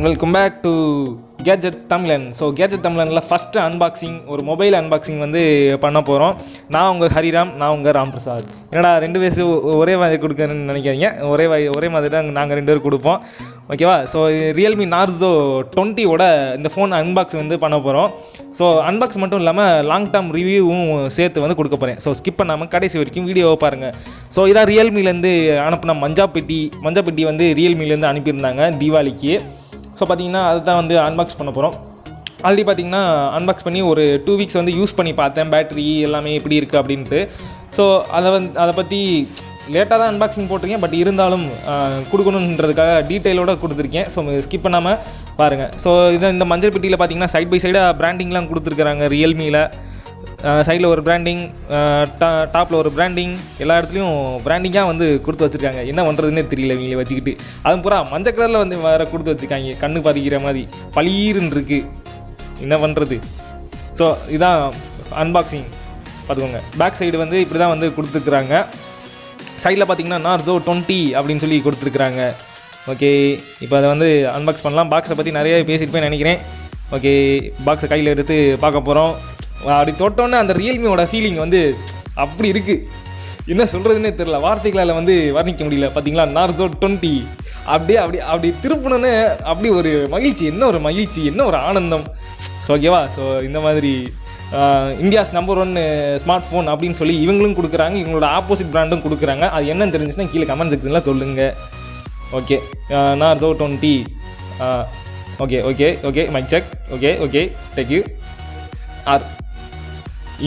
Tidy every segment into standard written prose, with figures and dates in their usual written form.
And welcome back to gadget Tamizhan. So gadget தமிழனில் first unboxing, ஒரு mobile unboxing வந்து பண்ண போகிறோம். நான் உங்கள் ஹரிராம், நான் உங்கள் ராம் பிரசாத். என்னடா ரெண்டு வயசு ஒரே மாதிரி கொடுக்குறேன்னு நினைக்காதீங்க, ஒரே மாதிரி தான் நாங்கள் ரெண்டு பேரும் கொடுப்போம், ஓகேவா? ஸோ ரியல்மி நார்சோ 20ஓட இந்த ஃபோன் அன்பாக்ஸ் வந்து பண்ண போகிறோம். ஸோ அன்பாக்ஸ் மட்டும் இல்லாமல் லாங் டேர்ம் ரிவ்யூவும் சேர்த்து வந்து கொடுக்க போகிறேன். ஸோ ஸ்கிப் பண்ணாமல் கடைசி வரைக்கும் வீடியோவை பாருங்கள். ஸோ இதான் ரியல்மிலேருந்து அனுப்பின மஞ்சாப்பெட்டி வந்து ரியல்மிலேருந்து அனுப்பியிருந்தாங்க தீபாவளிக்கு. ஸோ பார்த்தீங்கன்னா அதை தான் வந்து அன்பாக்ஸ் பண்ண போகிறோம். ஆல்ரெடி பார்த்தீங்கன்னா அன்பாக்ஸ் பண்ணி ஒரு 2 வீக்ஸ் வந்து யூஸ் பண்ணி பார்த்தேன், பேட்ரி எல்லாமே எப்படி இருக்குது அப்படின்ட்டு. ஸோ அதை பற்றி லேட்டாக தான் அன்பாக்சிங் போட்டிருக்கேன், பட் இருந்தாலும் கொடுக்கணுன்றதுக்காக டீட்டெயிலோடு கொடுத்துருக்கேன். ஸோ ஸ்கிப் பண்ணாமல் பாருங்கள். ஸோ இந்த மஞ்சள் பெட்டியில் பார்த்தீங்கன்னா சைட் பை சைடாக பிராண்டிங்லாம் கொடுத்துருக்குறாங்க. ரியல்மியில் சைடில் ஒரு பிராண்டிங், டாப்பில் ஒரு பிராண்டிங், எல்லா இடத்துலையும் பிராண்டிங்காக வந்து கொடுத்து வச்சுருக்காங்க. என்ன பண்ணுறதுன்னே தெரியல இவங்களை வச்சுக்கிட்டு. அதுவும் பூரா மஞ்சள் கலரில் வந்து வேறு கொடுத்து வச்சுருக்காங்க, கண்ணு பதிக்கிற மாதிரி பளீருன்னு இருக்குது. என்ன பண்ணுறது? ஸோ இதான் அன்பாக்சிங் பார்த்துக்கோங்க. பேக் சைடு வந்து இப்படி தான் வந்து கொடுத்துருக்குறாங்க. சைடில் பார்த்தீங்கன்னா நார்சோ 20 அப்படின்னு சொல்லி கொடுத்துருக்குறாங்க. ஓகே, இப்போ அதை வந்து அன்பாக்ஸ் பண்ணலாம். பாக்ஸை பற்றி நிறைய பேசிட்டு போய் நினைக்கிறேன். ஓகே, பாக்ஸை கையில் எடுத்து பார்க்க போகிறோம். அப்படி தொட்டோன்னே அந்த ரியல்மியோட ஃபீலிங் வந்து அப்படி இருக்குது, என்ன சொல்கிறதுனே தெரில, வார்த்தைகளால் வந்து வர்ணிக்க முடியல. பார்த்தீங்களா, நார்சோ 20 அப்படி திருப்பணுன்னு அப்படி ஒரு மகிழ்ச்சி, என்ன ஒரு ஆனந்தம். ஸோ ஓகேவா? ஸோ இந்த மாதிரி இந்தியாஸ் நம்பர் 1 ஸ்மார்ட் ஃபோன் அப்படின்னு சொல்லி இவங்களும் கொடுக்குறாங்க, இவங்களோட ஆப்போசிட் பிராண்டும் கொடுக்குறாங்க. அது என்னன்னு தெரிஞ்சுச்சுன்னா கீழே கமெண்ட் செக்ஷனில் சொல்லுங்கள். Okay, Narzo 20. Okay mic check. Okay take you.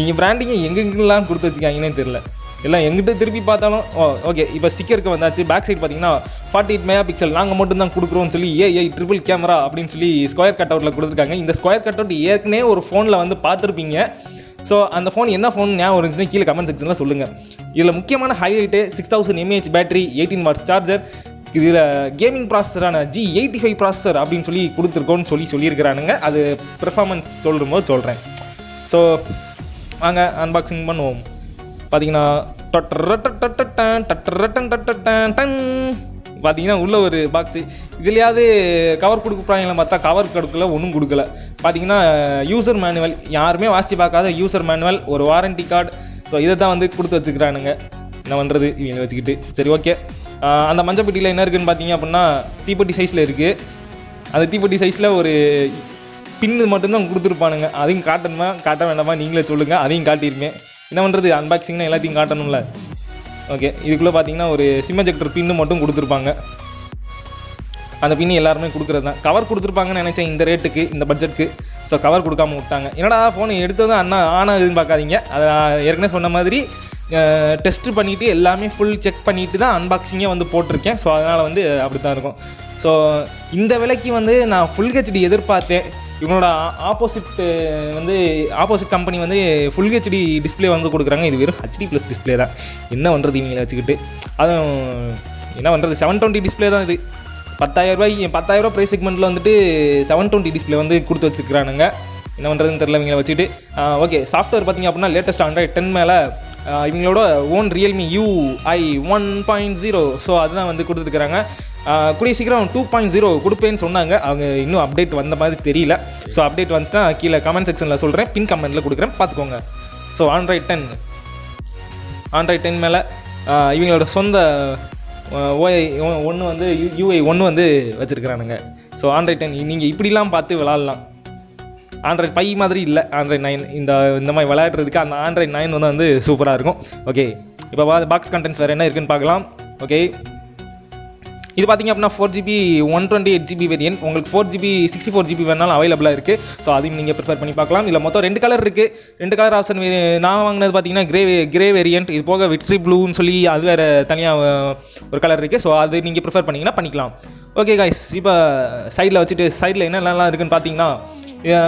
இங்கே பிராண்டிங்கை எங்கெங்கெல்லாம் கொடுத்து வச்சுக்காங்கன்னே தெரில, எல்லாம் எங்கிட்ட திருப்பி பார்த்தாலும். ஓகே, இப்போ ஸ்டிக்கருக்கு வந்தாச்சு. பேக் சைடு பார்த்தீங்கன்னா 48 மெகா பிக்சல் நாங்கள் மட்டும் தான் கொடுக்குறோம்னு சொல்லி ட்ரிபிள் கேமரா அப்படின்னு சொல்லி ஸ்கொயர் கட் அவுட்டில் கொடுத்துருக்காங்க. இந்த ஸ்கொயர் கட் அவுட் ஏற்கனவே ஒரு ஃபோனில் வந்து பார்த்துருப்பீங்க. ஸோ அந்த ஃபோன் என்ன ஃபோன் ஞாபகம் இருந்துச்சுன்னா கீழே கமெண்ட் செக்ஷனில் சொல்லுங்கள். இதில் முக்கியமான highlight 6000 mAh battery, 18 watts charger, இதில் கேமிங் ப்ராசஸரான G85 ப்ராசஸர் அப்படின்னு சொல்லி கொடுத்துருக்கோன்னு சொல்லியிருக்கிறானுங்க. அது பெர்ஃபார்மன்ஸ் சொல்லும்போது சொல்கிறேன். ஸோ வாங்க அன்பாக்சிங் பண்ணுவோம். பார்த்தீங்கன்னா பார்த்தீங்கன்னா உள்ள ஒரு பாக்ஸு. இதுலையாவது கவர் கொடுக்குறாங்களாம் பார்த்தா கவர் கொடுக்கல, ஒன்றும் கொடுக்கல. பார்த்தீங்கன்னா யூசர் மேனுவல், யாருமே வாசி பார்க்காத யூசர் மேனுவல், ஒரு வாரண்டி கார்டு. ஸோ இதை தான் வந்து கொடுத்து வச்சுக்கிறானுங்க. என்ன பண்ணுறது இவங்க வச்சுக்கிட்டு. சரி, ஓகே. அந்த மஞ்சள் பெட்டியில் என்ன இருக்குதுன்னு பார்த்தீங்க அப்படின்னா தீப்பெட்டி சைஸில் இருக்குது. அந்த தீப்பெட்டி சைஸில் ஒரு பின்னு மட்டும்தான் கொடுத்துருப்பானுங்க. அதையும் காட்ட வேண்டாமா நீங்களே சொல்லுங்கள். அதையும் காட்டியிருப்பேன். என்ன பண்ணுறது, அன்பாக்சிங்னா எல்லாத்தையும் காட்டணும்ல. ஓகே, இதுக்குள்ளே பார்த்தீங்கன்னா ஒரு சிம் எஜெக்டர் பின்னு மட்டும் கொடுத்துருப்பாங்க. அந்த பின்னு எல்லாருமே கொடுக்குறது தான். கவர் கொடுத்துருப்பாங்கன்னு நினச்சேன் இந்த ரேட்டுக்கு, இந்த பட்ஜெட்டுக்கு. ஸோ கவர் கொடுக்காம விட்டாங்க. என்னடா ஃபோனை எடுத்ததும் ஆனாகுதுன்னு பார்க்காதீங்க. அதை நான் ஏற்கனவே சொன்ன மாதிரி டெஸ்ட்டு பண்ணிவிட்டு எல்லாமே ஃபுல் செக் பண்ணிவிட்டு தான் அன்பாக்சிங்கே வந்து போட்டிருக்கேன். ஸோ அதனால் வந்து அப்படி தான் இருக்கும். ஸோ இந்த விலைக்கு வந்து நான் ஃபுல் ஹெச்டி எதிர்பார்த்தேன். இவங்களோட ஆப்போசிட் கம்பெனி வந்து ஃபுல் ஹெச்டி டிஸ்பிளே வந்து கொடுக்குறாங்க. இது வெறும் HD+ டிஸ்பிளே தான். என்ன பண்ணுறது இவங்களை வச்சுக்கிட்டு. அதுவும் என்ன பண்ணுறது, 720 டிஸ்பிளே தான் இது. 10,000 ப்ரைஸ் செக்மெண்ட்டில் வந்துட்டு 720 டிஸ்பிளே வந்து கொடுத்து வச்சுக்கிறானுங்க. என்ன பண்ணுறதுன்னு தெரியல இவங்களை வச்சுட்டு. ஓகே, சாஃப்ட்வேர் பார்த்திங்க அப்படின்னா லேட்டஸ்ட் Android 10 மேலே இவங்களோட ஓன் ரியல்மி UI 1.0. ஸோ அதுதான் வந்து கொடுத்துருக்குறாங்க. கூடிய சீக்கிரம் 2.0 கொடுப்பேன்னு சொன்னாங்க. அவங்க இன்னும் அப்டேட் வந்த மாதிரி தெரியல. ஸோ அப்டேட் வந்துச்சுன்னா கீழே கமெண்ட் செக்ஷனில் சொல்கிறேன், பின் கமெண்ட்டில் கொடுக்குறேன், பார்த்துக்கோங்க. ஸோ Android 10 மேலே இவங்களோட சொந்த UI 1 வந்து வச்சுருக்கிறானுங்க. ஸோ Android 10 நீங்கள் இப்படிலாம் பார்த்து விளாட்லாம். Android 5 மாதிரி இல்லை, Android 9 இந்த மாதிரி விளையாடுறதுக்கு அந்த Android 9 வந்து சூப்பராக இருக்கும். ஓகே, இப்போ பாக்ஸ் கண்டென்ட்ஸ் வேறு என்ன இருக்குன்னு பார்க்கலாம். ஓகே, இது பார்த்திங்க அப்படின்னா 4GB 128GB வேரியன்ட். உங்களுக்கு 4GB 64GB வேணாலும் அவைலபிளாக இருக்குது. ஸோ அதையும் நீங்கள் ப்ரிஃபர் பண்ணி பார்க்கலாம். இதில் மொத்தம் 2 கலர் இருக்குது. 2 கலர் ஆப்ஷன். நான் வாங்கினது பார்த்தீங்கன்னா கிரே வேரியன்ட். இது போக விட்ரி ப்ளூன்னு சொல்லி அது வேறு தனியாக ஒரு கலர் இருக்குது. ஸோ அது நீங்கள் ப்ரிஃபர் பண்ணிங்கன்னா பண்ணிக்கலாம். ஓகே கைஸ், இப்போ சைடில் வச்சுட்டு சைடில் என்னென்னலாம் இருக்குதுன்னு பார்த்தீங்கன்னா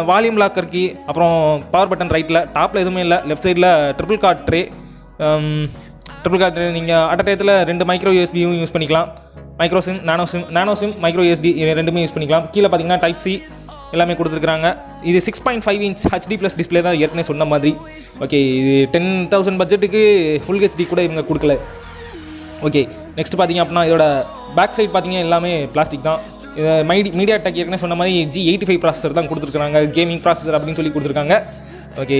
வால்யூம் லாக்கர் கீ, அப்புறம் பவர் பட்டன் ரைட்டில், டாப்பில் எதுவுமே இல்லை. லெஃப்ட் சைடில் ட்ரிபிள் கார்ட் ட்ரே நீங்கள் அட் அ டயத்தில் 2 மைக்ரோ யூஎஸ்பியும் யூஸ் பண்ணிக்கலாம். மைக்ரோ சிம், நானோ சிம், மைக்ரோ USB ரெண்டுமே யூஸ் பண்ணிக்கலாம். கீழே பார்த்தீங்கன்னா டைப் C எல்லாமே கொடுத்துருக்குறாங்க. இது 6.5 inch HD+ டிஸ்பிளே தான், ஏற்கனவே சொன்ன மாதிரி. ஓகே, இது 10,000 பட்ஜெட்டுக்கு ஃபுல் ஹெச்டி கூட இவங்க கொடுக்கல. ஓகே, நெக்ஸ்ட் பார்த்தீங்க அப்படின்னா இதோட பேக் சைட் பார்த்தீங்கன்னா எல்லாமே பிளாஸ்டிக் தான். மீடியா டெக் ஏற்கனவே சொன்ன மாதிரி G85 ப்ராசஸர் தான் கொடுத்துருக்காங்க, கேமிங் ப்ராசஸர் அப்படின்னு சொல்லி கொடுத்துருக்காங்க. ஓகே,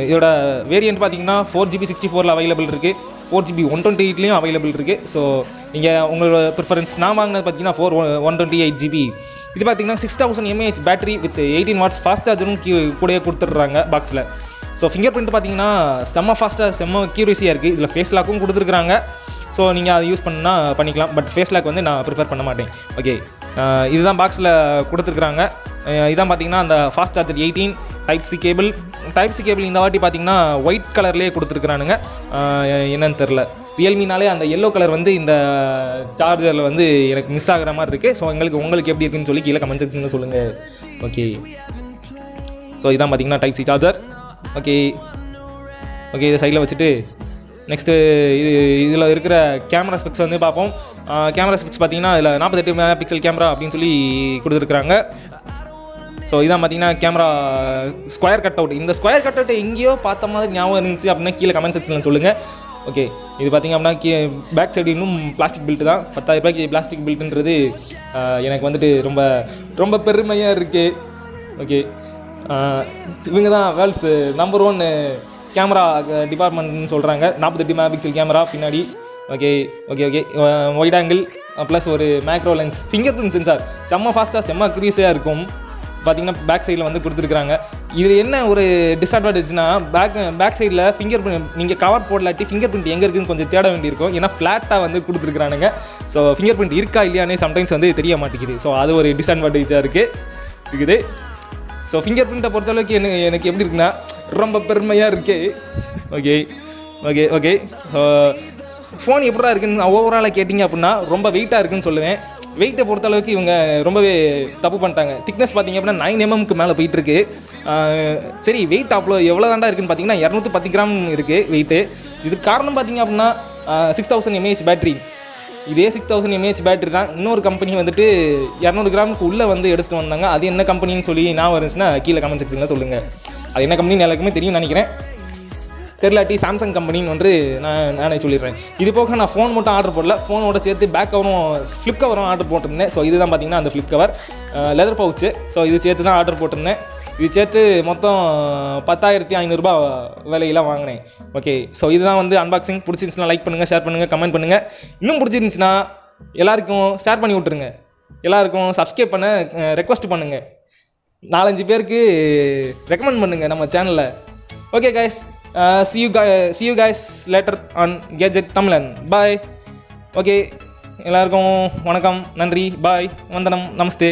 இதோட வேரியன்ட் பார்த்தீங்கன்னா 4GB 64 அவைலபிள் இருக்குது, 4GB 128லேயும் அவைலபிள் இருக்குது. ஸோ நீங்கள் உங்களோட ப்ரிஃபரன்ஸ். நான் வாங்கினது பார்த்தீங்கன்னா 128GB. இது பார்த்தீங்கன்னா 6000 mAh battery with 18 watts fast சார்ஜரும் கூடயே கொடுத்துட்றாங்க பாக்ஸில். ஸோ ஃபிங்கர் பிரிண்ட் பார்த்தீங்கன்னா செம்ம ஃபாஸ்ட்டாக செம்ம அக்யூரேசியாக இருக்குது. இதில் ஃபேஸ் லாக்கும் கொடுத்துருக்குறாங்க. ஸோ நீங்கள் அதை யூஸ் பண்ணால் பண்ணிக்கலாம். பட் ஃபேஸ் லாக் வந்து நான் ப்ரிஃபர் பண்ண மாட்டேன். ஓகே, இதுதான் பாக்ஸில் கொடுத்துருக்குறாங்க. இதான் பார்த்தீங்கன்னா அந்த fast charger 18 type C cable இந்த வாட்டி பார்த்தீங்கன்னா ஒயிட் கலர்லேயே கொடுத்துருக்குறானுங்க. என்னன்னு தெரில, ரியல்மினாலே அந்த எல்லோ கலர் வந்து இந்த சார்ஜரில் வந்து எனக்கு மிஸ் ஆகிற மாதிரி இருக்குது. ஸோ உங்களுக்கு எப்படி இருக்குன்னு சொல்லி கீழே கமெண்ட் செக்ஷனில் சொல்லுங்கள். ஓகே, ஸோ இதான் பார்த்தீங்கன்னா டைப் சி சார்ஜர். ஓகே, இதை சைடில் வச்சுட்டு நெக்ஸ்ட்டு இதில் இருக்கிற கேமரா ஸ்பெக்ஸ் வந்து பார்ப்போம். கேமரா ஸ்பெக்ஸ் பார்த்தீங்கன்னா இதில் 48 மெகாபிக்சல் கேமரா அப்படின்னு சொல்லி கொடுத்துருக்குறாங்க. ஸோ இதான் பார்த்தீங்கன்னா கேமரா ஸ்கொயர் கட் அவுட். இந்த ஸ்கொயர் கட் அவுட் எங்கேயோ பார்த்த மாதிரி ஞாபகம் இருந்துச்சு அப்படின்னா கீழே கமெண்ட் செக்ஷனில் சொல்லுங்கள். ஓகே, இது பார்த்திங்க அப்படின்னா பேக் சைடு இன்னும் பிளாஸ்டிக் பில்ட்டு தான். 10,000 ரூபாய்க்கு பிளாஸ்டிக் பில்ட்டுன்றது எனக்கு வந்துட்டு ரொம்ப ரொம்ப பெருமையாக இருக்குது. ஓகே, இவங்க தான் வேர்ல்ட்ஸ் நம்பர் 1 கேமரா டிபார்ட்மெண்ட்னு சொல்கிறாங்க. 48 மெகாபிக்சல் கேமரா பின்னாடி. ஓகே, ஒயிட் ஆங்கிள் ப்ளஸ் ஒரு macro lens, finger print sensor செம்ம ஃபாஸ்ட்டாக செம்ம அக்யூரேஸியாக இருக்கும். பார்த்தீங்கன்னா பேக் சைடில் வந்து கொடுத்துருக்குறாங்க. இது என்ன ஒரு டிஸ்அட்வான்டேஜ்னா பேக் சைடில் ஃபிங்கர் பிரிண்ட் நீங்கள் கவர் போடலாட்டி ஃபிங்கர் பிரிண்ட் எங்கே இருக்குதுன்னு கொஞ்சம் தேட வேண்டியிருக்கும். ஏன்னா ஃப்ளாட்டாக வந்து கொடுத்துருக்குறானுங்க. ஸோ ஃபிங்கர் பிரிண்ட் இருக்கா இல்லையானே சம்டைம்ஸ் வந்து தெரிய மாட்டேங்குது. ஸோ அது ஒரு டிஸ்அட்வான்டேஜாக இருக்குது. ஸோ ஃபிங்கர் பிரிண்ட்டை பொறுத்தளவுக்கு எனக்கு எப்படி இருக்குன்னா ரொம்ப பெருமையாக இருக்குது. ஓகே, ஃபோன் எப்படா இருக்குன்னு ஓவராலாக கேட்டிங்க அப்படின்னா ரொம்ப வெயிட்டாக இருக்குன்னு சொல்லுவேன். வெயிட்டை பொறுத்தளவுக்கு இவங்க ரொம்பவே தப்பு பண்ணிட்டாங்க. திக்னஸ் பார்த்திங்க அப்படின்னா 9 mm மேலே போயிட்டுருக்கு. சரி, வெயிட் எவ்வளோ தாண்டா இருக்குன்னு பார்த்தீங்கன்னா 210 கிராம் இருக்குது வெயிட்டு. இதுக்கு காரணம் பார்த்திங்க அப்படின்னா 6000 mAh பேட்டரி. இதே 6000 mAh பேட்டரி தான் இன்னொரு கம்பெனி வந்துட்டு 200 கிராமுக்கு உள்ளே வந்து எடுத்து வந்தாங்க. அது என்ன கம்பெனின்னு சொல்லி நான் இருந்துச்சுன்னா கீழே கமெண்ட் செக்ஷனில் சொல்லுங்கள். அது என்ன கம்பெனின்னு எல்லாருக்குமே தெரியும்னு நினைக்கிறேன். தெரிலாட்டி சாம்சங் கம்பெனின்னு வந்து நானே சொல்லிடுறேன். இது போக நான் ஃபோன் மட்டும் ஆர்டர் போடல, ஃபோனோட சேர்த்து பேக் கவரும் ஃப்ளிப் கவரும் ஆர்டர் போட்டிருந்தேன். ஸோ இதுதான் பார்த்தீங்கன்னா அந்த flip cover leather pouch. So இது சேர்த்து தான் ஆர்டர் போட்டிருந்தேன். இது சேர்த்து மொத்தம் 10,500 ரூபா விலையெல்லாம் வாங்கினேன். ஓகே, ஸோ இதுதான் வந்து அன்பாக்சிங். பிடிச்சிருந்துச்சுன்னா லைக் பண்ணுங்கள், ஷேர் பண்ணுங்கள், கமெண்ட் பண்ணுங்கள். இன்னும் பிடிச்சிருந்துச்சுன்னா எல்லாருக்கும் ஷேர் பண்ணி விட்ருங்க. எல்லாருக்கும் சப்ஸ்கிரைப் பண்ண ரெக்வஸ்ட் பண்ணுங்கள். 4-5 பேருக்கு ரெக்கமெண்ட் பண்ணுங்கள் நம்ம சேனலில். Okay guys, see you guys later on Gadget Tamlan. Bye. Okay, எல்லாருக்கும் வணக்கம், நன்றி, பாய், வந்தனம், நமஸ்தே.